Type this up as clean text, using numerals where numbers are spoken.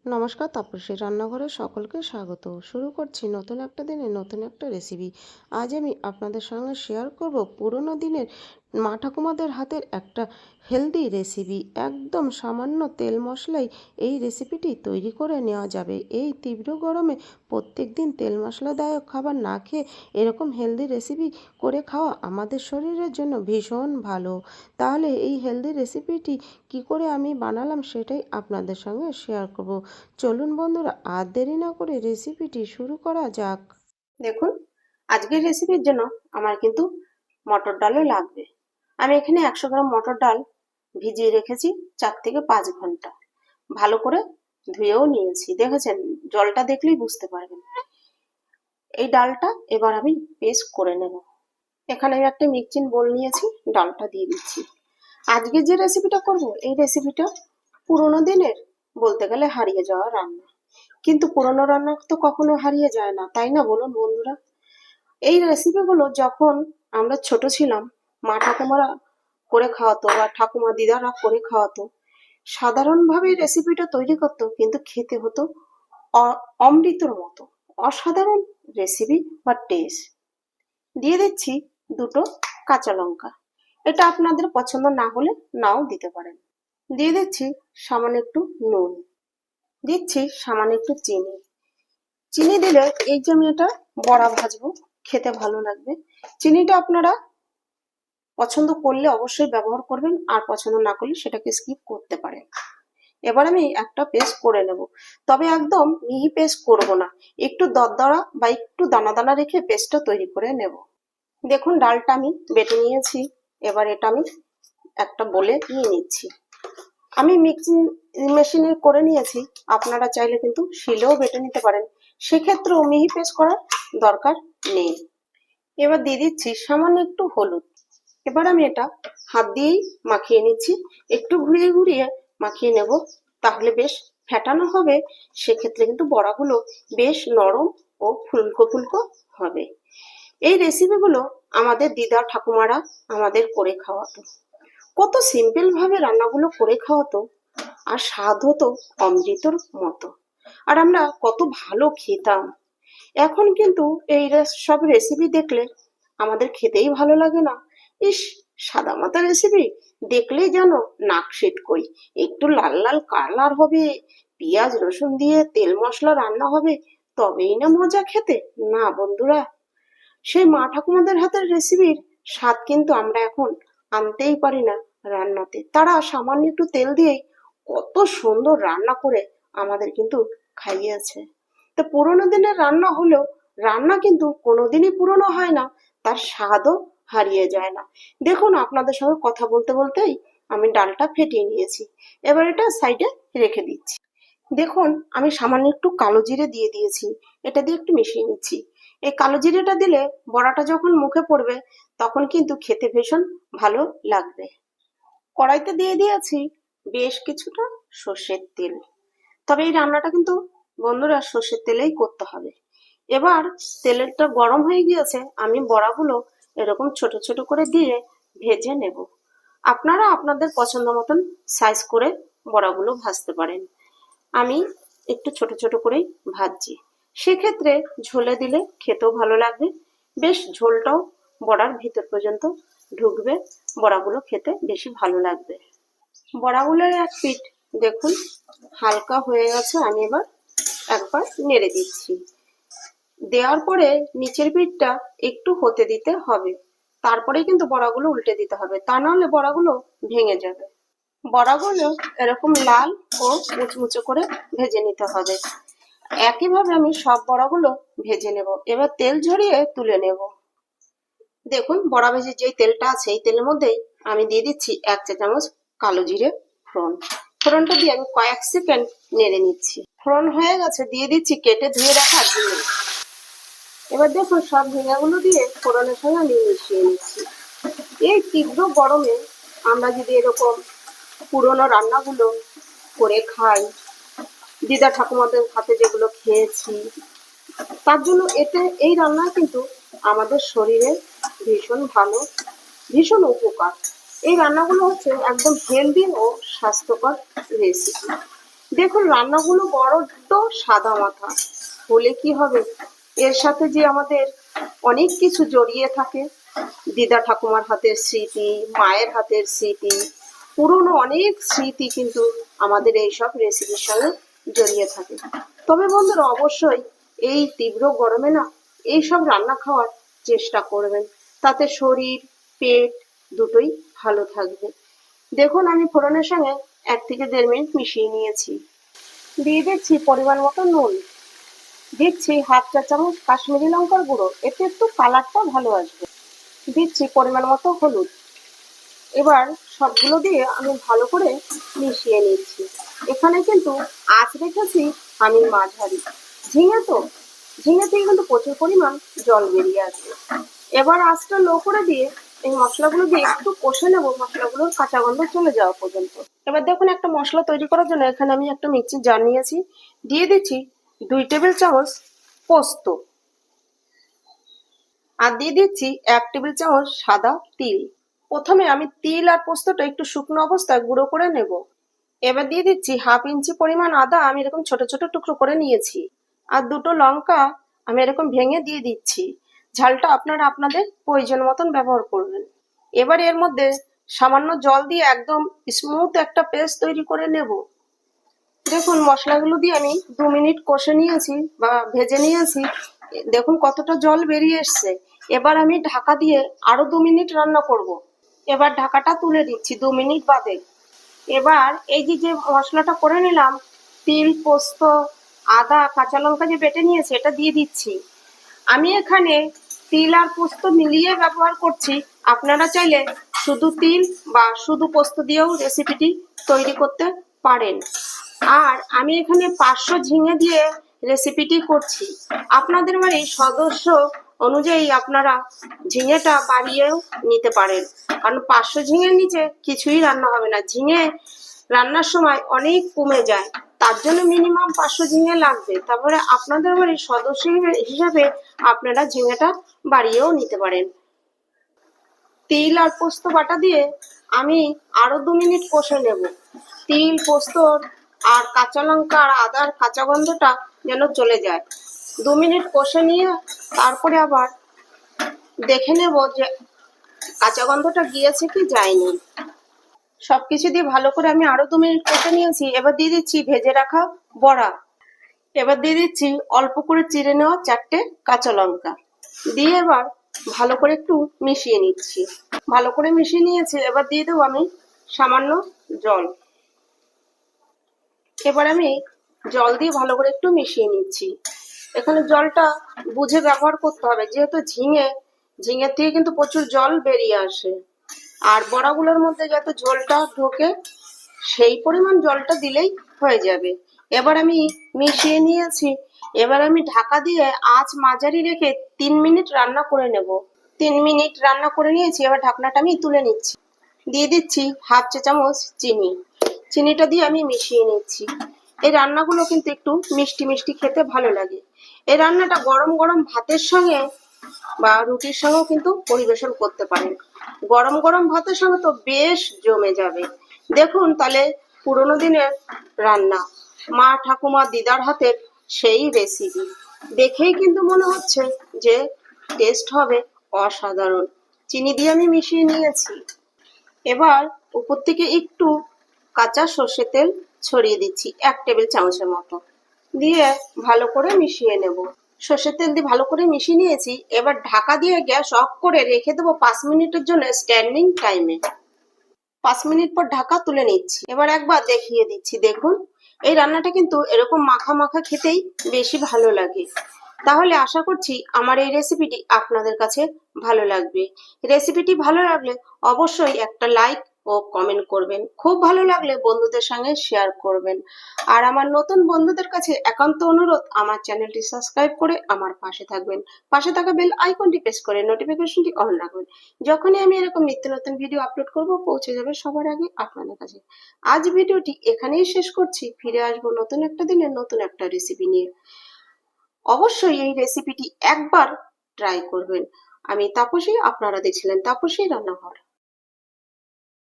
নমস্কার, তাপসী রান্নাঘরে সকলকে স্বাগত। শুরু করছি নতুন একটা দিনে নতুন একটা রেসিপি। আজ আমি আপনাদের সঙ্গে শেয়ার করব পুরোনো দিনের মা ঠাকুমাদের হাতের একটা হেলদি রেসিপি। একদম সামান্য তেল মশলাই এই রেসিপিটি তৈরি করে নেওয়া যাবে। এই তীব্র গরমে প্রত্যেক দিন তেল মশলাদায়ক খাবার না খেয়ে এরকম হেলদি রেসিপি করে খাওয়া আমাদের শরীরের জন্য ভীষণ ভালো। তাহলে এই হেলদি রেসিপিটি কি করে আমি বানালাম সেটাই আপনাদের সঙ্গে শেয়ার করব। চলুন বন্ধুরা, আর দেরি না করে রেসিপিটি শুরু করা যাক। দেখুন, আজকের রেসিপির জন্য আমার কিন্তু মটর ডালও লাগবে। আমি এখানে 100 গ্রাম মটর ডাল ভিজিয়ে রেখেছি 4 থেকে 5 ঘন্টা। ভালো করে ধুয়েও নিয়েছি, দেখেছেন? জলটা দেখলেই বুঝতে পারবেন। এই ডালটা এবার আমি পেস্ট করে নেব। এখানে আমি একটা মিক্সিং বোল নিয়েছি, ডালটা দিয়ে দিচ্ছি। আজকে যে রেসিপিটা করব, এই রেসিপিটা পুরোনো দিনের, বলতে গেলে হারিয়ে যাওয়া রান্না। কিন্তু পুরোনো রান্না তো কখনো হারিয়ে যায় না, তাই না বলুন বন্ধুরা? এই রেসিপিগুলো যখন আমরা ছোট ছিলাম, মা ঠাকুমারা করে খাওয়াতো বা ঠাকুমা দিদারা করে খাওয়াতো, সাধারণভাবে রেসিপিটা তৈরি করতো, কিন্তু খেতে হতো অমৃতর মতো। অসাধারণ রেসিপি বা টেস্ট। দিয়ে দিচ্ছি 2 কাঁচা লঙ্কা। এটা আপনাদের পছন্দ না হলে নাও দিতে পারেন। দিয়ে দিচ্ছি সামান্য একটু নুন, দিচ্ছি সামান্য একটু চিনি। চিনি দিলে এই যে আমি এটা বড়া ভাজবো, খেতে ভালো লাগবে। চিনিটা আপনারা পছন্দ করলে অবশ্যই ব্যবহার করবেন, আর পছন্দ না করলে সেটাকে স্কিপ করতে পারেন। এবার আমি একটা পেস্ট করে নেব, তবে একদম মিহি পেস্ট করব না, একটু দরদরা বা একটু দানা দানা রেখে পেস্টটা তৈরি করে নেব। দেখুন, ডালটা আমি বেটে নিয়েছি। এবার এটা আমি একটা বলে নিয়ে নিচ্ছি। আমি মিক্সিং মেশিনে করে নিয়েছি, আপনারা চাইলে কিন্তু শিলেও বেটে নিতে পারেন, সেক্ষেত্রেও মিহি পেস্ট করার দরকার নেই। এবার দিয়ে দিচ্ছি সামান্য একটু হলুদ। এবার আমি এটা হাত দিয়েই মাখিয়ে নিচ্ছি, একটু ঘুরিয়ে ঘুরিয়ে মাখিয়ে নেব, তাহলে বেশ ফেটানো হবে। সেক্ষেত্রে কিন্তু বড়াগুলো বেশ নরম ও ফুলকো ফুলকো হবে। এই রেসিপিগুলো আমাদের দিদা ঠাকুমারা আমাদের করে খাওয়াতো। কত সিম্পল ভাবে রান্নাগুলো করে খাওয়াতো, আর স্বাদ হতো অমৃতর মতো। আর আমরা কত ভালো খেতাম। এখন কিন্তু এই সব রেসিপি দেখলে আমাদের খেতেই ভালো লাগে না। ইস, সাদা মাটা রেসিপি দেখলেই যেন নাক সিটকই। একটু লাল লাল কালার হবে, পেঁয়াজ রসুন দিয়ে তেল মশলা রান্না হবে, তবেই না মজা খেতে। না বন্ধুরা, সেই মা ঠাকুমাদের হাতের রেসিপির স্বাদ কিন্তু আমরা এখন আনতেই পারি না রান্নাতে। তারা সামান্য একটু তেল দিয়েই কত সুন্দর রান্না করে আমাদের কিন্তু খাইয়েছে। তো পুরোনো দিনের রান্না হলেও রান্না কিন্তু কোনোদিনই পুরোনো হয় না, তার স্বাদও হারিয়ে যায় না। দেখুন, আপনাদের সঙ্গে কথা বলতে বলতেই আমি ডালটা ফেটিয়ে নিয়েছি। এবার এটা সাইডে রেখে দিচ্ছি। দেখুন, আমি সামান্য একটু কালো জিরে দিয়ে দিয়েছি, এটা দিয়ে একটু মিশিয়ে নিচ্ছি। এই কালো জিরেটা দিলে বড়াটা যখন মুখে পড়বে তখন কিন্তু খেতে ভীষণ ভালো লাগবে। কড়াইতে দিয়ে দিয়েছি বেশ কিছুটা সর্ষের তেল। তবে এই রান্নাটা কিন্তু বন্ধুরা সর্ষের তেলেই করতে হবে। এবার তেলটা গরম হয়ে গিয়েছে, আমি বড়াগুলো এরকম ছোট ছোট করে দিয়ে ভেজে নেব। আপনারা আপনাদের পছন্দ মতন সাইজ করে বড়াগুলো ভাজতে পারেন। আমি একটু ছোট ছোট করেই ভাজছি। সেক্ষেত্রে ঝোলে দিলে খেতেও ভালো লাগবে, বেশ ঝোলটাও বড়ার ভিতর পর্যন্ত ঢুকবে, বড়াগুলো খেতে বেশি ভালো লাগবে। বড়াগুলোর এক পিঠ দেখুন হালকা হয়ে গেছে, আমি এবার একবার নেড়ে দিচ্ছি। দেওয়ার পরে নিচের পিঠটা একটু হতে দিতে হবে, তারপরে কিন্তু বড়াগুলো উল্টে দিতে হবে, তা নাহলে বড়াগুলো ভেঙে যাবে। বড়াগুলো এরকম লাল ও মুচমুচে করে ভেজে নিতে হবে। একইভাবে আমি সব বড়াগুলো ভেজে নেব। এবার তেল ঝরিয়ে তুলে নেব। দেখুন, বড়া ভেজে যে তেলটা আছে এই তেলের মধ্যেই আমি দিয়ে দিচ্ছি 1 চা চামচ কালো জিরে ফোড়ন। ফোড়নটা দিয়ে আমি কয়েক সেকেন্ড নেড়ে নিচ্ছি। ফোড়ন হয়ে গেছে, দিয়ে দিচ্ছি কেটে ধুয়ে রাখা ঝিঙে। এবার দেখুন, সব ঝিঙেগুলো দিয়ে ফোড়নের সঙ্গে আমি মিশিয়ে নিচ্ছি। এই তীব্র গরমে আমরা যদি এরকম পুরোনো রান্নাগুলো করে খাই, দিদা ঠাকুমাদের হাতে যেগুলো খেয়েছি, তার জন্য এই রান্না কিন্তু আমাদের শরীরে ভীষণ ভালো, ভীষণ উপকার। এই রান্নাগুলো হচ্ছে একদম হেলদি ও স্বাস্থ্যকর রেসিপি। দেখুন রান্নাগুলো বড্ড সাদা মাথা হলে কি হবে, এর সাথে যে আমাদের অনেক কিছু জড়িয়ে থাকে, দিদা ঠাকুমার হাতের স্মৃতি, মায়ের হাতের স্মৃতি, পুরনো অনেক স্মৃতি কিন্তু আমাদের এইসব রেসিপির সঙ্গে জড়িয়ে থাকে। তবে বন্ধুরা অবশ্যই এই তীব্র গরমে না এইসব রান্না খাওয়ার চেষ্টা করবেন, তাতে শরীর পেট দুটোই ভালো থাকবে। দেখুন আমি ফোড়নের সঙ্গে 1 থেকে 1.5 মিনিট মিশিয়ে নিয়েছি। দিয়ে দিচ্ছি পরিমাণ মতো নুন, দিচ্ছি হাফ চা চামচ কাশ্মীরি লঙ্কার গুঁড়ো, এতে একটু কালারটা ভালো আসবে। দিচ্ছি পরিমাণ মতো হলুদ। এবার সবগুলো দিয়ে আমি ভালো করে মিশিয়ে নিচ্ছি। এখানে কিন্তু আঁচ রেখেছি আমি মাঝারি। ঝিঙে তো, ঝিঙে থেকে কিন্তু প্রচুর পরিমাণ জল বেরিয়ে আসবে। এবার আঁচটা লো করে দিয়ে এই মশলাগুলো দিয়ে একটু কষে নেবো, মশলাগুলোর কাঁচা গন্ধ চলে যাওয়া পর্যন্ত। এবার দেখুন একটা মশলা তৈরি করার জন্য এখানে আমি একটা মিক্সির জার নিয়েছি, দিয়ে দিচ্ছি 2 টেবিল চামচ পোস্ত, আর দিয়ে দিচ্ছি 1 টেবিল চামচ সাদা তিল। প্রথমে আমি তিল আর পোস্তটা একটু শুকনো অবস্থায় গুঁড়ো করে নেব। এবার দিয়ে দিচ্ছি হাফ ইঞ্চি পরিমাণ আদা আমি এরকম ছোট ছোট টুকরো করে নিয়েছি, আর 2টো লঙ্কা আমি এরকম ভেঙে দিয়ে দিচ্ছি। ঝালটা আপনারা আপনাদের প্রয়োজন মতন ব্যবহার করবেন। এবার এর মধ্যে সামান্য জল দিয়ে একদম স্মুথ একটা পেস্ট তৈরি করে নেব। দেখুন মশলাগুলো দিয়ে আমি 2 মিনিট কষে নিয়েছি বা ভেজে নিয়েছি, দেখুন কতটা জল বেরিয়ে এসছে। এবার আমি ঢাকা দিয়ে আরো 2 মিনিট রান্না করব। এবার ঢাকাটা তুলে দিচ্ছি 2 মিনিট বাদে। এবার এই যে যে মশলাটা করে নিলাম, তিল পোস্ত আদা কাঁচা লঙ্কা যে বেটে নিয়েছি এটা দিয়ে দিচ্ছি। আমি এখানে তিল আর পোস্ত মিলিয়ে ব্যবহার করছি, আপনারা চাইলে শুধু তিল বা শুধু পোস্ত দিয়েও রেসিপিটি তৈরি করতে পারেন। আর আমি এখানে 500 ঝিঙে দিয়ে রেসিপিটি করছি, আপনাদের বাড়ির সদস্য অনুযায়ী আপনারা ঝিঙেটা বাড়িয়েও নিতে পারেন, কারণ 500 ঝিঙের নিচে কিছুই রান্না হবে না। ঝিঙে রান্নার সময় অনেক কমে যায়, তার জন্য মিনিমাম 500 ঝিঙে লাগবে। তারপরে আপনাদের বাড়ির সদস্য হিসাবে আপনারা ঝিঙেটা বাড়িয়েও নিতে পারেন। তিল আর পোস্ত বাটা দিয়ে আমি আরো 2 মিনিট কষে নেব। তিল পোস্ত আর কাঁচা লঙ্কা আর আদার কাঁচা গন্ধটা যেন চলে যায়। 2 মিনিট কষে নিয়ে তারপরে আবার দেখে নেব যে কাঁচা গন্ধটা গিয়েছে কি যায়নি। সবকিছু দিয়ে ভালো করে আমি আরো 2 মিনিট কষে নিয়েছি। এবার দিয়ে দিচ্ছি ভেজে রাখা বড়া। এবার দিয়ে দিচ্ছি অল্প করে চিড়ে নেওয়া 4টে কাঁচা লঙ্কা দিয়ে এবার ভালো করে একটু মিশিয়ে নিচ্ছি। ভালো করে মিশিয়ে নিয়েছি, এবার দিয়ে দেবো আমি সামান্য জল। এবার আমি জল দিয়ে ভালো করে একটু মিশিয়ে নিচ্ছি। এখানে জলটা বুঝে ব্যবহার করতে হবে, যেহেতু ঝিঙের থেকে কিন্তু প্রচুর জল বেরিয়ে আসে, আর বড়াগুলোর মধ্যে যাতে ঝোলটা ঢোকে সেই পরিমাণ জলটা দিলেই হয়ে যাবে। এবার আমি মিশিয়ে নিয়েছি, এবার আমি ঢাকা দিয়ে আঁচ মাঝারি রেখে 3 মিনিট রান্না করে নেব। 3 মিনিট রান্না করে নিয়েছি, এবার ঢাকনাটা আমি তুলে নিচ্ছি। দিয়ে দিচ্ছি হাফ চা চামচ চিনি, চিনিটা দিয়ে আমি মিশিয়ে নিচ্ছি। এই রান্নাগুলো কিন্তু একটু মিষ্টি মিষ্টি খেতে ভালো লাগে। এই রান্নাটা গরম গরম ভাতের সঙ্গে বা রুটির সঙ্গেও কিন্তু পরিবেশন করতে পারেন। গরম গরম ভাতের সঙ্গে তো বেশ জমে যাবে। দেখুন তাহলে পুরোনো দিনের রান্না, মা ঠাকুমা দিদার হাতের সেই রেসিপি দেখেই কিন্তু মনে হচ্ছে যে টেস্ট হবে অসাধারণ। চিনি দিয়ে আমি মিশিয়ে নিয়েছি। এবার উপর থেকে একটু কাঁচা সর্ষের তেল ছড়িয়ে দিচ্ছি 1 টেবিল চামচের মতো, দিয়ে ভালো করে মিশিয়ে নেব। সর্ষের তেল দিয়ে ভালো করে মিশিয়ে নিয়েছি, এবার ঢাকা দিয়ে গ্যাস অফ করে রেখে দেবো 5 মিনিটের জন্য স্ট্যান্ডিং টাইমে। 5 মিনিট পর ঢাকা তুলে নিচ্ছি। এবার একবার দেখিয়ে দিচ্ছি, দেখুন এই রান্নাটা কিন্তু এরকম মাখা মাখা খেতেই বেশি ভালো লাগে। তাহলে আশা করছি আমার এই রেসিপিটি আপনাদের কাছে ভালো লাগবে। রেসিপিটি ভালো লাগলে অবশ্যই একটা লাইক ও কমেন্ট করবেন, খুব ভালো লাগলে বন্ধুদের সঙ্গে শেয়ার করবেন। আর আমার নতুন বন্ধুদের কাছে একান্ত অনুরোধ, আমার চ্যানেলটি সাবস্ক্রাইব করে আমার পাশে থাকবেন। পাশে থাকা বেল আইকনটি প্রেস করে নোটিফিকেশনটি অন রাখবেন। যখনই আমি এরকম নিত্য নতুন ভিডিও আপলোড করব পৌঁছে যাবে সবার আগে আপনাদের কাছে। আজ ভিডিওটি এখানেই শেষ করছি, ফিরে আসবো নতুন একটা দিনে নতুন একটা রেসিপি নিয়ে। অবশ্যই এই রেসিপিটি একবার ট্রাই করবেন। আমি তাপসী, আপনারা দেখছিলেন তাপসী রান্নাঘর।